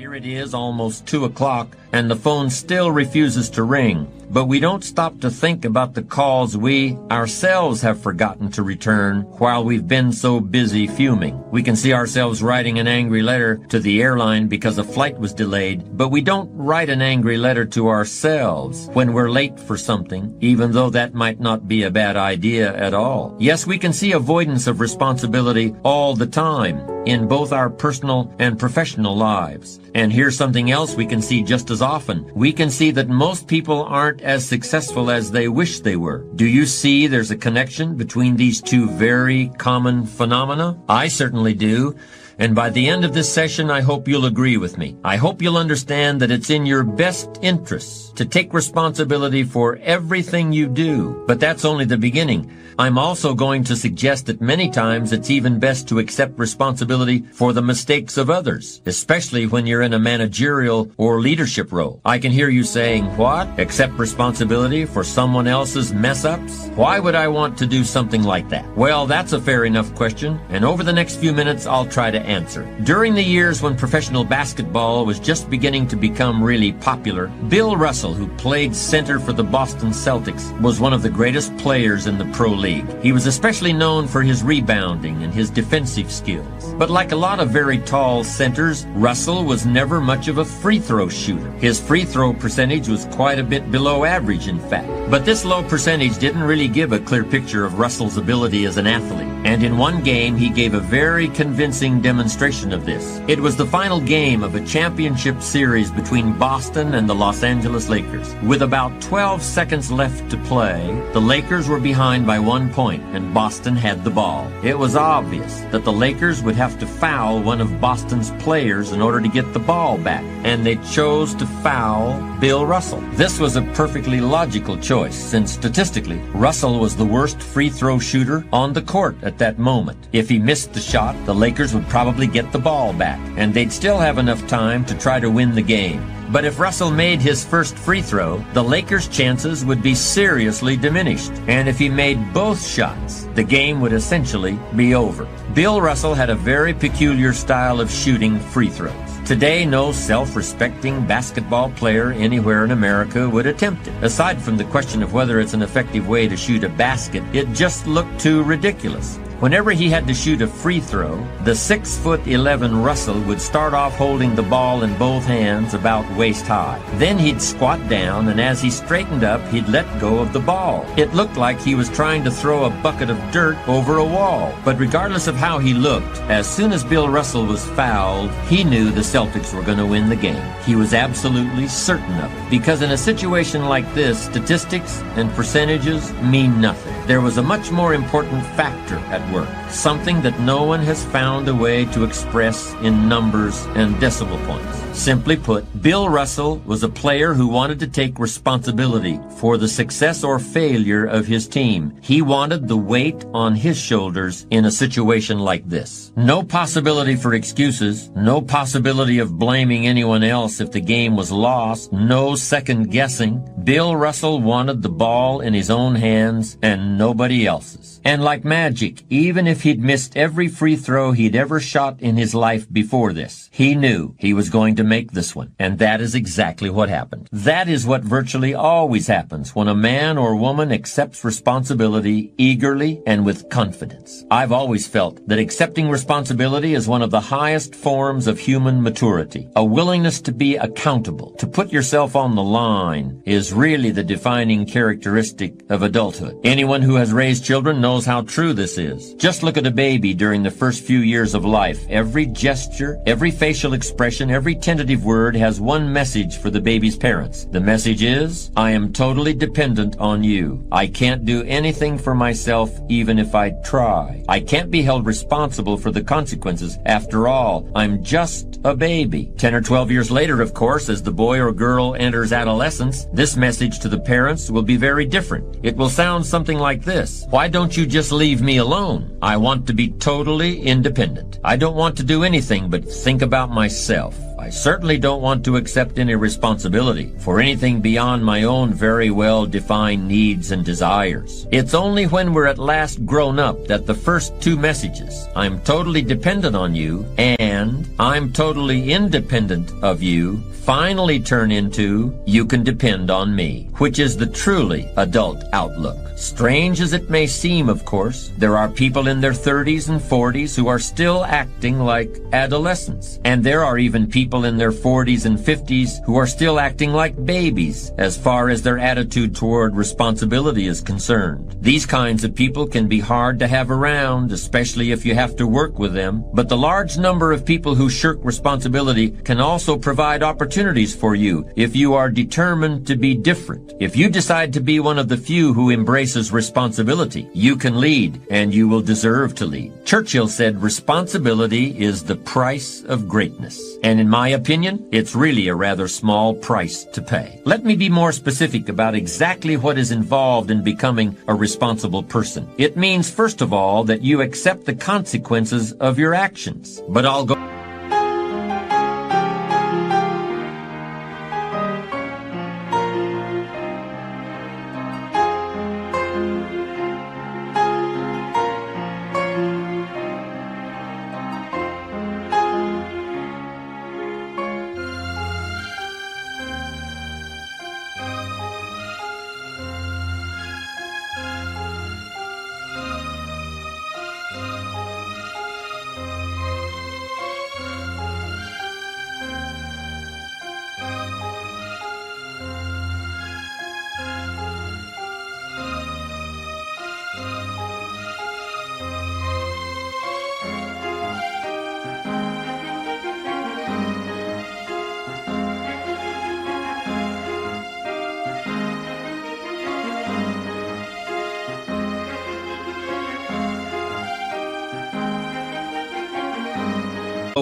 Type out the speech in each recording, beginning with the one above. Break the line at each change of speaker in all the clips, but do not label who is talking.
Here it is, almost 2 o'clock, and the phone still refuses to ring. But we don't stop to think about the calls we ourselves have forgotten to return while we've been so busy fuming. We can see ourselves writing an angry letter to the airline because a flight was delayed, but we don't write an angry letter to ourselves when we're late for something, even though that might not be a bad idea at all. Yes, we can see avoidance of responsibility all the time in both our personal and professional lives. And here's something else we can see just as often. We can see that most people aren't as successful as they wish they were. Do you see there's a connection between these two very common phenomena? I certainly do. And by the end of this session, I hope you'll agree with me. I hope you'll understand that it's in your best interests to take responsibility for everything you do. But that's only the beginning. I'm also going to suggest that many times it's even best to accept responsibility for the mistakes of others, especially when you're in a managerial or leadership role. I can hear you saying, what? Accept responsibility for someone else's mess-ups? Why would I want to do something like that? Well, that's a fair enough question, and over the next few minutes I'll try to answer. During the years when professional basketball was just beginning to become really popular, Bill Russell, who played center for the Boston Celtics, was one of the greatest players in the pro league. He was especially known for his rebounding and his defensive skills. But like a lot of very tall centers, Russell was never much of a free throw shooter. His free throw percentage was quite a bit below average, in fact. But this low percentage didn't really give a clear picture of Russell's ability as an athlete. And in one game, he gave a very convincing demonstration of this. It was the final game of a championship series between Boston and the Los Angeles Lakers. With about 12 seconds left to play, the Lakers were behind by 1 point, and Boston had the ball. It was obvious that the Lakers would have to foul one of Boston's players in order to get the ball back, and they chose to foul Bill Russell. This was a perfectly logical choice, since statistically, Russell was the worst free throw shooter on the court at that moment. If he missed the shot, the Lakers would probably get the ball back, and they'd still have enough time to try to win the game. But if Russell made his first free throw, the Lakers' chances would be seriously diminished. And if he made both shots, the game would essentially be over. Bill Russell had a very peculiar style of shooting free throws. Today, no self-respecting basketball player anywhere in America would attempt it. Aside from the question of whether it's an effective way to shoot a basket, it just looked too ridiculous. Whenever he had to shoot a free throw, the 6'11" Russell would start off holding the ball in both hands about waist high. Then he'd squat down, and as he straightened up, he'd let go of the ball. It looked like he was trying to throw a bucket of dirt over a wall. But regardless of how he looked, as soon as Bill Russell was fouled, he knew the Celtics were going to win the game. He was absolutely certain of it. Because in a situation like this, statistics and percentages mean nothing. There was a much more important factor at work, something that no one has found a way to express in numbers and decimal points. Simply put, Bill Russell was a player who wanted to take responsibility for the success or failure of his team. He wanted the weight on his shoulders in a situation like this. No possibility for excuses, no possibility of blaming anyone else if the game was lost, no second guessing. Bill Russell wanted the ball in his own hands and nobody else's. And like magic, even if he'd missed every free throw he'd ever shot in his life before this, he knew he was going to make this one. And that is exactly what happened. That is what virtually always happens when a man or woman accepts responsibility eagerly and with confidence. I've always felt that accepting responsibility is one of the highest forms of human maturity. A willingness to be accountable, to put yourself on the line, is really the defining characteristic of adulthood. Anyone who has raised children knows how true this is. Just look at a baby during the first few years of life. Every gesture, every facial expression, every tentative word has one message for the baby's parents. The message is, I am totally dependent on you. I can't do anything for myself even if I try. I can't be held responsible for the consequences. After all, I'm just a baby. 10 or 12 years later, of course, as the boy or girl enters adolescence, this message to the parents will be very different. It will sound something like this. Why don't you just leave me alone? I want to be totally independent. I don't want to do anything but think about myself. I certainly don't want to accept any responsibility for anything beyond my own very well-defined needs and desires. It's only when we're at last grown up that the first two messages, I'm totally dependent on you and I'm totally independent of you, finally turn into you can depend on me, which is the truly adult outlook. Strange as it may seem, of course, there are people in their 30s and 40s who are still acting like adolescents. And there are even people in their 40s and 50s who are still acting like babies as far as their attitude toward responsibility is concerned. These kinds of people can be hard to have around, especially if you have to work with them. But the large number of people who shirk responsibility can also provide opportunities for you if you are determined to be different. If you decide to be one of the few who embraces responsibility, you can lead, and you will deserve to lead. Churchill said responsibility is the price of greatness. And in my opinion, it's really a rather small price to pay. Let me be more specific about exactly what is involved in becoming a responsible person. It means, first of all, that you accept the consequences of your actions. But I'll go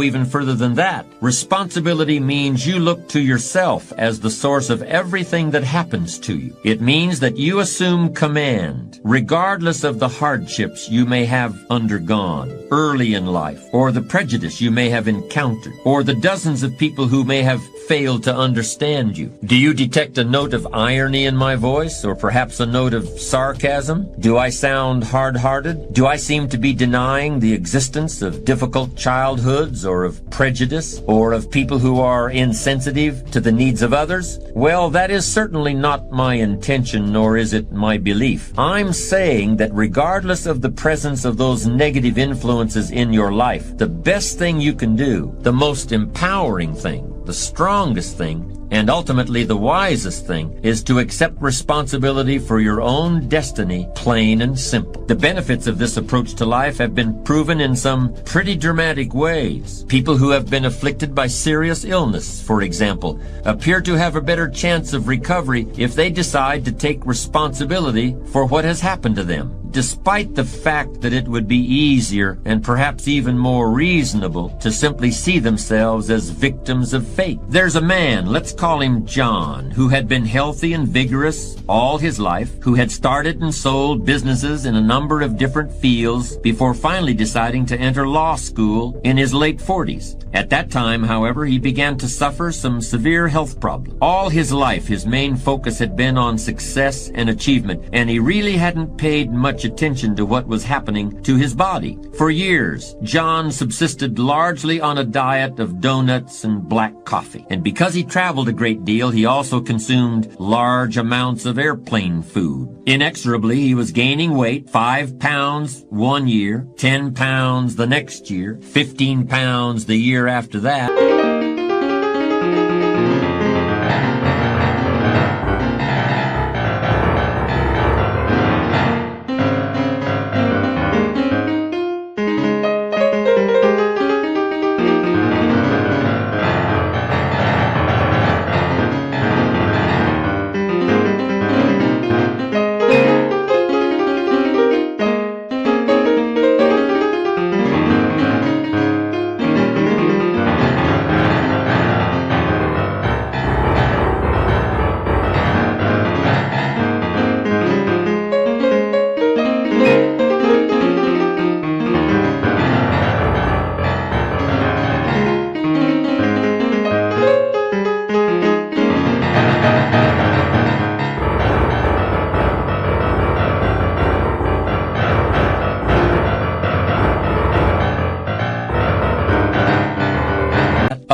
even further than that. Responsibility means you look to yourself as the source of everything that happens to you. It means that you assume command, regardless of the hardships you may have undergone early in life, or the prejudice you may have encountered, or the dozens of people who may have failed to understand you. Do you detect a note of irony in my voice, or perhaps a note of sarcasm? Do I sound hard-hearted? Do I seem to be denying the existence of difficult childhoods, or of prejudice, or of people who are insensitive to the needs of others? Well, that is certainly not my intention, nor is it my belief. I'm saying that regardless of the presence of those negative influences in your life, the best thing you can do, the most empowering thing, the strongest thing, and ultimately the wisest thing, is to accept responsibility for your own destiny, plain and simple. The benefits of this approach to life have been proven in some pretty dramatic ways. People who have been afflicted by serious illness, for example, appear to have a better chance of recovery if they decide to take responsibility for what has happened to them, despite the fact that it would be easier and perhaps even more reasonable to simply see themselves as victims of fate. There's a man, let's call him John, who had been healthy and vigorous all his life, who had started and sold businesses in a number of different fields before finally deciding to enter law school in his late 40s. At that time, however, he began to suffer some severe health problems. All his life, his main focus had been on success and achievement, and he really hadn't paid much attention to what was happening to his body. For years, John subsisted largely on a diet of donuts and black coffee. And because he traveled a great deal, he also consumed large amounts of airplane food. Inexorably, he was gaining weight, 5 pounds one year, 10 pounds the next year, 15 pounds the year after that.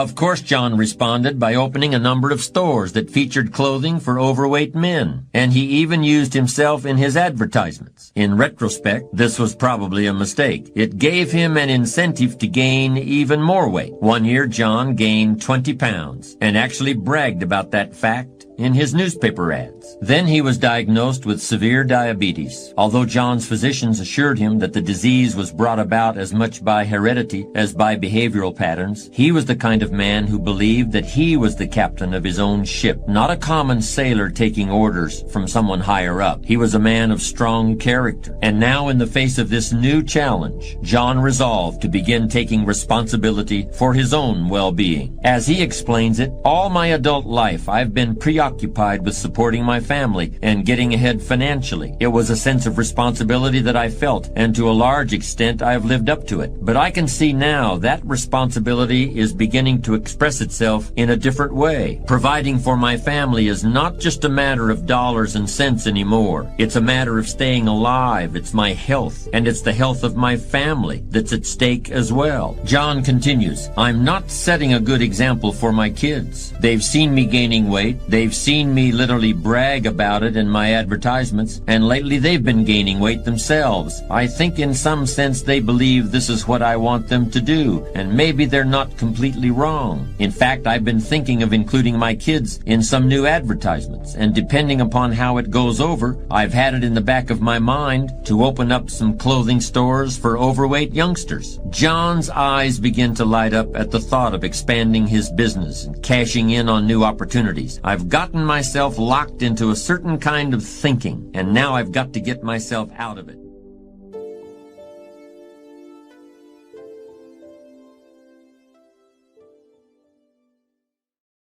Of course, John responded by opening a number of stores that featured clothing for overweight men, and he even used himself in his advertisements. In retrospect, this was probably a mistake. It gave him an incentive to gain even more weight. One year, John gained 20 pounds and actually bragged about that fact in his newspaper ads. Then he was diagnosed with severe diabetes. Although John's physicians assured him that the disease was brought about as much by heredity as by behavioral patterns, he was the kind of man who believed that he was the captain of his own ship, not a common sailor taking orders from someone higher up. He was a man of strong character. And now, in the face of this new challenge, John resolved to begin taking responsibility for his own well-being. As he explains it, all my adult life I've been preoccupied with supporting my family and getting ahead financially. It was a sense of responsibility that I felt, and to a large extent I have lived up to it. But I can see now that responsibility is beginning to express itself in a different way. Providing for my family is not just a matter of dollars and cents anymore. It's a matter of staying alive. It's my health, and it's the health of my family that's at stake as well. John continues, I'm not setting a good example for my kids. They've seen me gaining weight. They've seen me literally brag about it in my advertisements, and lately they've been gaining weight themselves. I think in some sense they believe this is what I want them to do, and maybe they're not completely wrong. In fact, I've been thinking of including my kids in some new advertisements, and depending upon how it goes over, I've had it in the back of my mind to open up some clothing stores for overweight youngsters. John's eyes begin to light up at the thought of expanding his business and cashing in on new opportunities. I've gotten myself locked into a certain kind of thinking, and now I've got to get myself out of it.